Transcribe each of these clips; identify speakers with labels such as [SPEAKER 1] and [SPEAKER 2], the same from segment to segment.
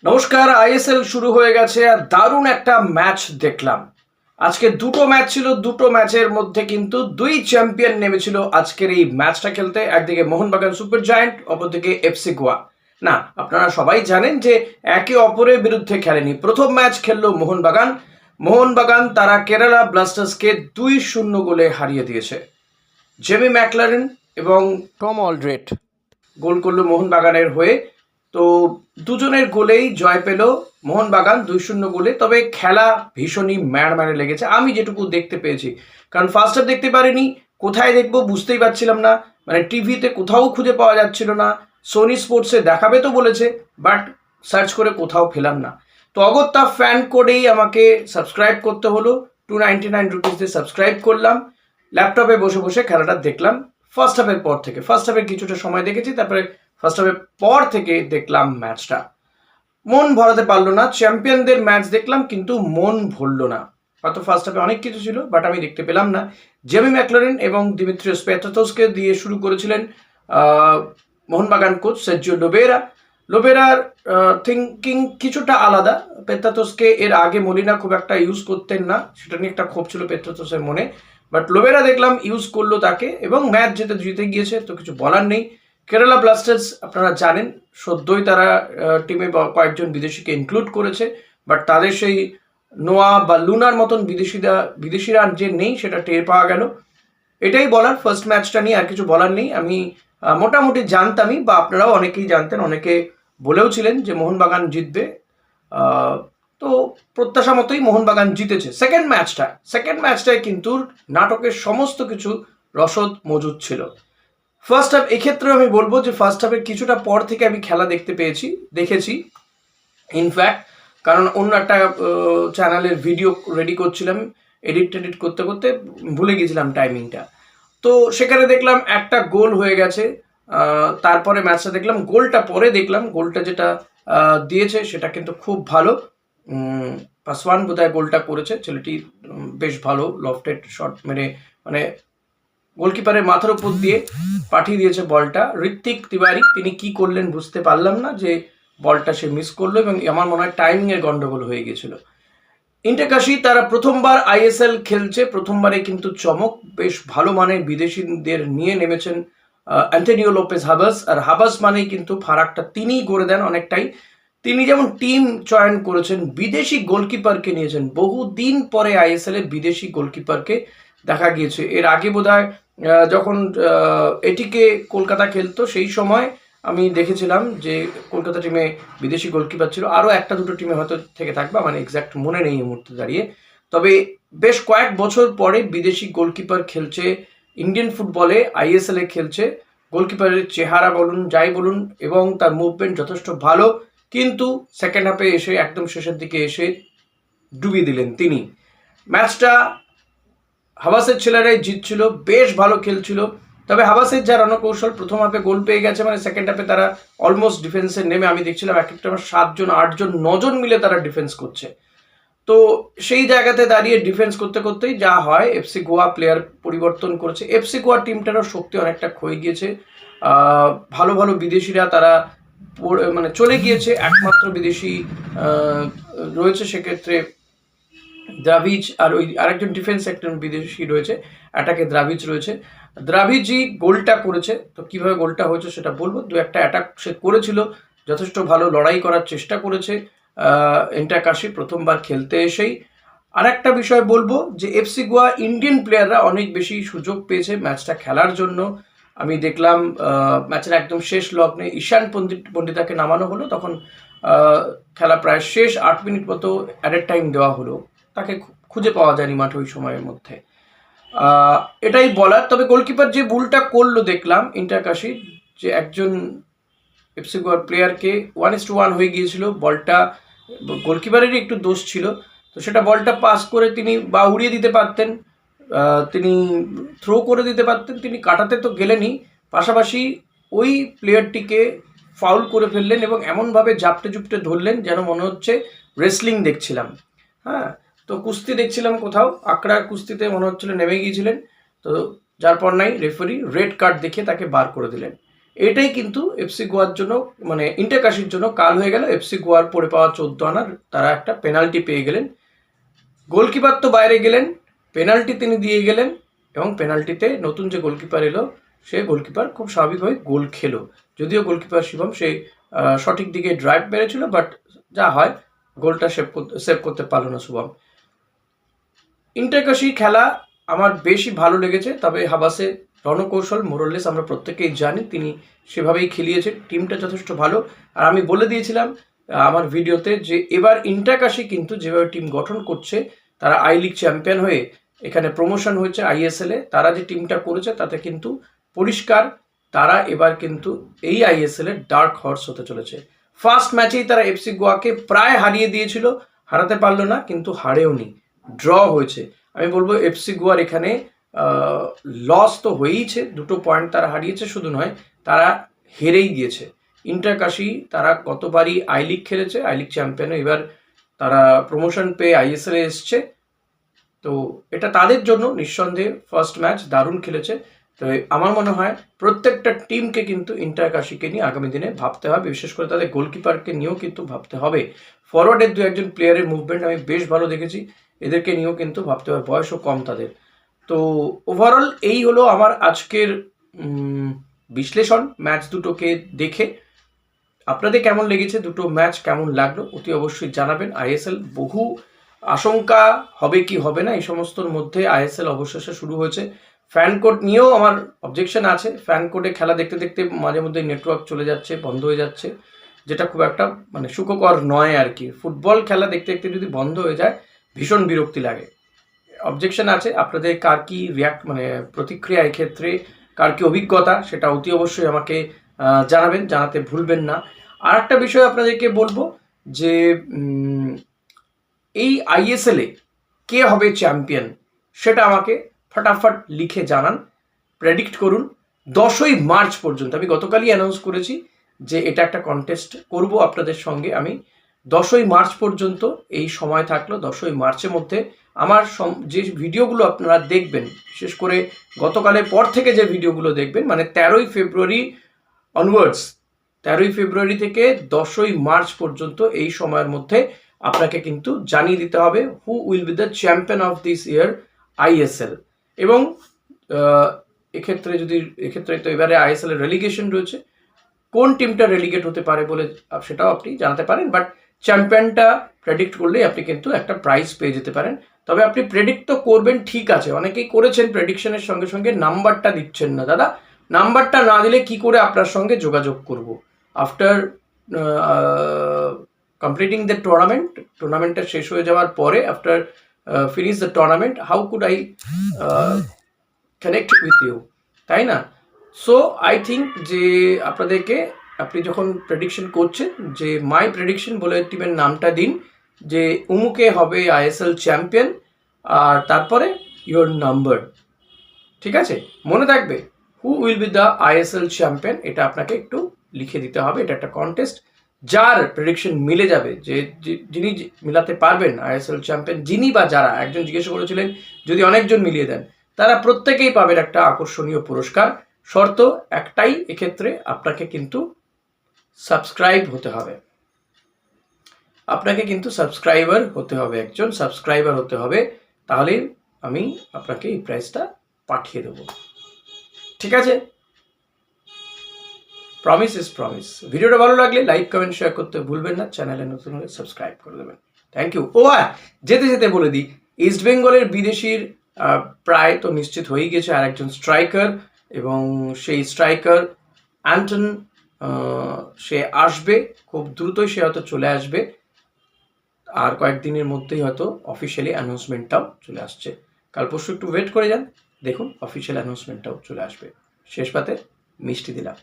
[SPEAKER 1] নমস্কার। আইএসএল শুরু হয়ে গেছে আর দারুণ একটা ম্যাচ দেখলাম। আজকে দুটো ম্যাচ ছিল, দুটো ম্যাচের মধ্যে কিন্তু দুই চ্যাম্পিয়ন নেমেছিল আজকের এই ম্যাচটা খেলতে। একদিকে মোহনবাগান সুপার জায়ান্ট, অপরদিকে এফসি গোয়া। না, আপনারা সবাই জানেন যে একে অপরের বিরুদ্ধে খেলেনি। প্রথম ম্যাচ খেললো মোহনবাগান। মোহনবাগান তারা কেরালা ব্লাস্টার্সকে 2-0 গোলে হারিয়ে দিয়েছে। জেমি ম্যাকলারেন এবং টম অলড্রেট গোল করলো মোহনবাগানের হয়ে। তো দুজনের গোলেই জয় পেল মোহনবাগান 2-0 গোলে। তবে খেলা ভীষণই ম্যাড় লেগেছে আমি যেটুকু দেখতে পেয়েছি। কারণ ফার্স্ট হাফ দেখতে পারিনি, কোথায় দেখবো বুঝতেই পারছিলাম না। মানে টিভিতে কোথাও খুঁজে পাওয়া যাচ্ছিল না। সোনি স্পোর্টসে দেখাবে তো বলেছে, বাট সার্চ করে কোথাও পেলাম না। তো অগত্যা ফ্যান কোডেই আমাকে সাবস্ক্রাইব করতে হলো। 299 রুপিস দিয়ে সাবস্ক্রাইব করলাম। ল্যাপটপে বসে বসে খেলাটা দেখলাম। ফার্স্ট হাফের পর থেকে, ফার্স্ট হাফের কিছুটা সময় দেখেছি, তারপরে ফার্স্ট হাফের পর থেকে দেখলাম ম্যাচটা। মন ভরাতে পারলো না। চ্যাম্পিয়নদের ম্যাচ দেখলাম কিন্তু মন ভরলো না। হয়তো ফার্স্ট হাফে অনেক কিছু ছিল, বাট আমি দেখতে পেলাম না। জেমি ম্যাকলারেন এবং দিমিত্রিওস পেত্রাতসকে দিয়ে শুরু করেছিলেন মোহনবাগান কোচ সের্জিও লোবেরার থিঙ্কিং কিছুটা আলাদা। পেত্রাতসকে এর আগে মলিনা খুব একটা ইউজ করতেন না, সেটা নিয়ে একটা ক্ষোভ ছিল পেত্রাতসের মনে। বাট লোবেরা দেখলাম ইউজ করলো তাকে এবং ম্যাচ জিতে গিয়েছে, তো কিছু বলার নেই। কেরালা ব্লাস্টার্স আপনারা জানেন সদ্যই তারা টিমে কয়েকজন বিদেশিকে ইনক্লুড করেছে, বাট তাদের সেই নোয়া বা লুনার মতন বিদেশিরা যে নেই সেটা টের পাওয়া গেল। এটাই বলার ফার্স্ট ম্যাচটা নিয়ে, আর কিছু বলার নেই। আমি মোটামুটি জানতামই, বা আপনারাও অনেকেই জানতেন, অনেকে বলেও ছিলেন যে মোহনবাগান জিতবে। তো প্রত্যাশা মতোই মোহনবাগান জিতেছে। সেকেন্ড ম্যাচটায় কিন্তু নাটকের সমস্ত কিছু রসদ মজুদ ছিল। ফার্স্ট হাফ, এক্ষেত্রে আমি বলবো যে ফার্স্ট হাফের কিছুটা পর থেকে আমি খেলা দেখেছি ইনফ্যাক্ট। কারণ অন্য একটা চ্যানেলের ভিডিও রেডি করছিলাম, এডিট করতে করতে ভুলে গেছিলাম টাইমিংটা। তো সেখানে দেখলাম একটা গোল হয়ে গেছে। তারপরে ম্যাচটা দেখলাম, গোলটা পরে দেখলাম, গোলটা যেটা দিয়েছে সেটা কিন্তু খুব ভালো। পাসওয়ান বোধহয় গোলটা করেছে, ছেলেটি বেশ ভালো লফটেড শট মেরে, মানে গোলকিপারের মাথার উপর দিয়ে পাঠিয়ে দিয়েছে বলটা। ঋত্বিক তিওয়ারি তিনি কি করলেন বুঝতে পারলাম না, যে বলটা সে মিস করলো এবং আমার মনে হয় টাইমিংয়ের গন্ডগোল হয়ে গেছিল। ইন্টারকাশি তারা প্রথমবার আইএসএল খেলছে, প্রথমবারে কিন্তু চমক, বেশ ভালো মানের বিদেশিদের নিয়ে নেমেছেন অ্যান্টনিও লোপেজ হাবাস। আর হাবাস মানেই কিন্তু ফারাকটা তিনিই করে দেন অনেকটাই। তিনি যেমন টিম চয়ন করেছেন, বিদেশি গোলকিপারকে নিয়েছেন। বহুদিন পরে আইএসএল এ বিদেশি গোলকিপারকে দেখা গিয়েছে। এর আগে বোধহয় যখন এটিকে কলকাতা খেলতো সেই সময় আমি দেখেছিলাম যে কলকাতা টিমে বিদেশি গোলকিপার ছিল। আরও একটা দুটো টিমে হয়তো থেকে থাকবে, মানে এক্স্যাক্ট মনে নেই এই মুহূর্তে দাঁড়িয়ে। তবে বেশ কয়েক বছর পরে বিদেশি গোলকিপার খেলছে ইন্ডিয়ান ফুটবলে, আইএসএল এ খেলছে। গোলকিপারের চেহারা বলুন, যাই বলুন, এবং তার মুভমেন্ট যথেষ্ট ভালো। কিন্তু সেকেন্ড হাফে এসে, একদম শেষের দিকে এসে ডুবিয়ে দিলেন তিনি। ম্যাচটা হাবাসের ছেলেরাই জিতছিল, বেশ ভালো খেলছিল। তবে হাবাসের যা রণকৌশল, প্রথম হাফে গোল পেয়ে গেছে, মানে সেকেন্ড হাফে তারা অলমোস্ট ডিফেন্সে নেমে, আমি দেখছিলাম এক একটা 7জন 8জন 9জন মিলে তারা ডিফেন্স করছে। তো সেই জায়গাতে দাঁড়িয়ে ডিফেন্স করতে করতেই যা হয়, এফসি গোয়া প্লেয়ার পরিবর্তন করেছে। এফসি গোয়া টিমটারও শক্তি অনেকটা ক্ষয়ে গিয়েছে। ভালো ভালো বিদেশিরা তারা মানে চলে গিয়েছে। একমাত্র বিদেশি রয়েছে সেক্ষেত্রে দ্রাভিজ, আর ওই আরেকজন ডিফেন্স একজন বিদেশি রয়েছে, অ্যাটাকে দ্রাভিজ রয়েছে। দ্রাভিজই গোলটা করেছে। তো কিভাবে গোলটা হয়েছে সেটা বলবো। দু একটা অ্যাটাক সে করেছিল, যথেষ্ট ভালো লড়াই করার চেষ্টা করেছে ইন্টারকাশি প্রথমবার খেলতে এসেই। আর একটা বিষয় বলবো যে এফসি গোয়া ইন্ডিয়ান প্লেয়াররা অনেক বেশি সুযোগ পেয়েছে ম্যাচটা খেলার জন্য। আমি দেখলাম ম্যাচের একদম শেষ লগ্নে ঈশান পণ্ডিতাকে নামানো হলো, তখন খেলা প্রায় শেষ, 8 মিনিট মতো অ্যাডেড টাইম দেওয়া হলো। তাকে খুঁজে পাওয়া যায়নি মাঠে ওই সময়ের মধ্যে। এটাই বলার। তবে গোলকিপার যে ভুলটা করলো দেখলাম ইন্টারকাশি, যে একজন এফসি গোয়ার প্লেয়ারকে 1:1 হয়ে গিয়েছিল, বলটা গোলকিপারেরই একটু দোষ ছিল। তো সেটা বলটা পাস করে তিনি বা উড়িয়ে দিতে পারতেন, তিনি থ্রো করে দিতে পারতেন, তিনি কাটাতে তো গেলেনই, পাশাপাশি ওই প্লেয়ারটিকে ফাউল করে ফেললেন এবং এমনভাবে জাপটে জুপটে ধরলেন যেন মনে হচ্ছে রেসলিং দেখছিলাম। হ্যাঁ, তো কুস্তি দেখছিলাম কোথাও, আকড়ার কুস্তিতে মনে হচ্ছিল নেমে গিয়েছিলেন। তো যার পর নাই রেফারি রেড কার্ড দেখে তাকে বার করে দিলেন। এটাই কিন্তু এফসি গোয়ার জন্য মানে ইন্টার কাশির জন্য কাল হয়ে গেল। এফসি গোয়ার পড়ে পাওয়া 14 আনার তারা একটা পেনাল্টি পেয়ে গেলেন। গোলকিপার তো বাইরে গেলেন, পেনাল্টি তিনি দিয়ে গেলেন এবং পেনাল্টিতে নতুন যে গোলকিপার এলো সে গোলকিপার খুব স্বাভাবিকভাবে গোল খেলো। যদিও গোলকিপার শিবম সে সঠিক দিকে ড্রাইভ মেরেছিল, বাট যা হয় গোলটা সেভ করতে পারলো না শুভম। ইন্টারকাশি খেলা আমার বেশি ভালো লেগেছে, তবে হাবাসের রণকৌশল মোরলেস আমরা প্রত্যেকেই জানি, তিনি সেভাবেই খেলিয়েছেন, টিমটা যথেষ্ট ভালো। আর আমি বলে দিয়েছিলাম আমার ভিডিওতে যে এবার ইন্টারকাশি কিন্তু যেভাবে টিম গঠন করছে, তারা আই লিগ চ্যাম্পিয়ন হয়ে এখানে প্রমোশন হয়েছে আইএসএলে, তারা যে টিমটা করেছে তাতে কিন্তু পরিষ্কার তারা এবার কিন্তু এই আইএসএল এর ডার্ক হর্স হতে চলেছে। ফার্স্ট ম্যাচেই তারা এফসি গোয়াকে প্রায় হারিয়ে দিয়েছিল, হারাতে পারলো না, কিন্তু হারেও নি, ড্র হয়েছে। আমি বলবো এফসি গোয়ার এখানে লস তো হয়েইছে, 2 পয়েন্ট তারা হারিয়েছে, শুধু নয় তারা হেরেই গিয়েছে। ইন্টারকাশি তারা গতবারই আই লিগ খেলেছে, আই লিগ চ্যাম্পিয়ন, এবার তারা প্রমোশন পেয়ে আইএসএল এ এসছে, তো এটা তাদের জন্য নিঃসন্দেহে ফার্স্ট ম্যাচ দারুণ খেলেছে। তো আমার মনে হয় প্রত্যেকটা টিমকে কিন্তু ইন্টারকাশিকে নিয়ে আগামী দিনে ভাবতে হবে, বিশেষ করে তাদের গোলকিপারকে নিয়েও কিন্তু ভাবতে হবে। ফরওয়ার্ডের 2-1 প্লেয়ারের মুভমেন্ট আমি বেশ ভালো দেখেছি, এদেরকে নিয়েও কিন্তু ভাবতে হবে, বয়সও কম তাদের। তো ওভারঅল এই হলো আমার আজকের বিশ্লেষণ ম্যাচ দুটোকে দেখে। আপনাদের কেমন লেগেছে, দুটো ম্যাচ কেমন লাগলো অতি অবশ্যই জানাবেন। আইএসএল বহু আশঙ্কা হবে কি হবে না এই সমস্তর মধ্যে আইএসএল অবশেষে শুরু হয়েছে। ফ্যান কোড নিয়েও আমার অবজেকশন আছে, ফ্যান কোডে খেলা দেখতে দেখতে মাঝে মধ্যে নেটওয়ার্ক চলে যাচ্ছে, বন্ধ হয়ে যাচ্ছে, যেটা খুব একটা মানে সুখকর নয় আর কি। ফুটবল খেলা দেখতে দেখতে যদি বন্ধ হয়ে যায় ভীষণ বিরক্তি লাগে। অবজেকশন আছে, আপনাদের কার কি মানে প্রতিক্রিয়া এক্ষেত্রে, কার কি অভিজ্ঞতা সেটা অতি অবশ্যই আমাকে জানাবেন, জানাতে ভুলবেন না। আর একটা বিষয় আপনাদেরকে বলবো যে এই আইএসএলে কে হবে চ্যাম্পিয়ন সেটা আমাকে ফটাফট লিখে জানান, প্রেডিক্ট করুন 10ই মার্চ পর্যন্ত। আমি গতকালই অ্যানাউন্স করেছি যে এটা একটা কন্টেস্ট করব আপনাদের সঙ্গে আমি। 10ই মার্চ পর্যন্ত এই সময় থাকলো, 10ই মার্চের মধ্যে আমার যে ভিডিওগুলো আপনারা দেখবেন, বিশেষ করে গতকালের পর থেকে যে ভিডিওগুলো দেখবেন, মানে 13ই ফেব্রুয়ারি অনওয়ার্ডস, 13ই ফেব্রুয়ারি থেকে 10ই মার্চ পর্যন্ত এই সময়ের মধ্যে আপনাকে কিন্তু জানিয়ে দিতে হবে who will be the champion of this year ISL. এবং এক্ষেত্রে তো এবারে আইএসএল এর রেলিগেশন রয়েছে, কোন টিমটা রেলিগেট হতে পারে বলে সেটাও আপনি জানাতে পারেন, বাট চ্যাম্পিয়নটা প্রেডিক্ট করলেই আপনি কিন্তু একটা প্রাইজ পেয়ে যেতে পারেন। তবে আপনি প্রেডিক্ট তো করবেন ঠিক আছে, অনেকেই করেছেন, প্রেডিকশনের সঙ্গে সঙ্গে নাম্বারটা দিচ্ছেন না। দাদা নাম্বারটা না দিলে কি করে আপনার সঙ্গে যোগাযোগ করব? আফটার কমপ্লিটিং দ্য টুর্নামেন্টটা শেষ হয়ে যাওয়ার পরে, after finish the tournament, how could I connect with you, তাই না? সো আই থিঙ্ক যে আপনি যখন প্রেডিকশন করছেন, যে মাই প্রেডিকশন বলে টিমের নামটা দিন, যে উমুকে হবে আইএসএল চ্যাম্পিয়ন, আর তারপরে ইয়োর নাম্বার, ঠিক আছে? মনে থাকবে who will be the ISL champion, এটা আপনাকে একটু লিখে দিতে হবে। এটা একটা কন্টেস্ট, যার প্রেডিকশন মিলে যাবে, যিনি মিলাতে পারবেন আইএসএল চ্যাম্পিয়ন, যিনি বা যারা, একজন জিজ্ঞেস করেছিলেন যদি অনেকজন মিলিয়ে দেন, তারা প্রত্যেকেই পাবেন একটা আকর্ষণীয় পুরস্কার। শর্ত একটাই এক্ষেত্রে, আপনাকে কিন্তু সাবস্ক্রাইব হতে হবে, আপনাকে কিন্তু সাবস্ক্রাইবার হতে হবে, একজন সাবস্ক্রাইবার হতে হবে, তাহলে আমি আপনাকে এই প্রাইজটা পাঠিয়ে দেবো, ঠিক আছে? Promise is promise. ভিডিওটা ভালো লাগলে লাইক কমেন্ট শেয়ার করতে ভুলবেন না, চ্যানেলে নতুন হলে সাবস্ক্রাইব করে দেবেন। Thank you. ও হ্যাঁ, যেতে যেতে বলে দিই, ইস্ট বেঙ্গলের বিদেশির প্রায় তো নিশ্চিত হয়ে গেছে আর একজন স্ট্রাইকার, এবং সেই স্ট্রাইকার অ্যান্টন, সে আসবে খুব দ্রুতই, সে হয়তো চলে আসবে, আর কয়েকদিনের মধ্যেই হয়তো অফিসিয়ালি অ্যানাউন্সমেন্টটাও চলে আসছে। কাল পরশু একটু ওয়েট করে যান, দেখুন অফিসিয়াল অ্যানাউন্সমেন্টটাও চলে আসবে। শেষ পাতে মিষ্টি দিলাম।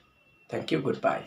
[SPEAKER 1] Thank you. Goodbye.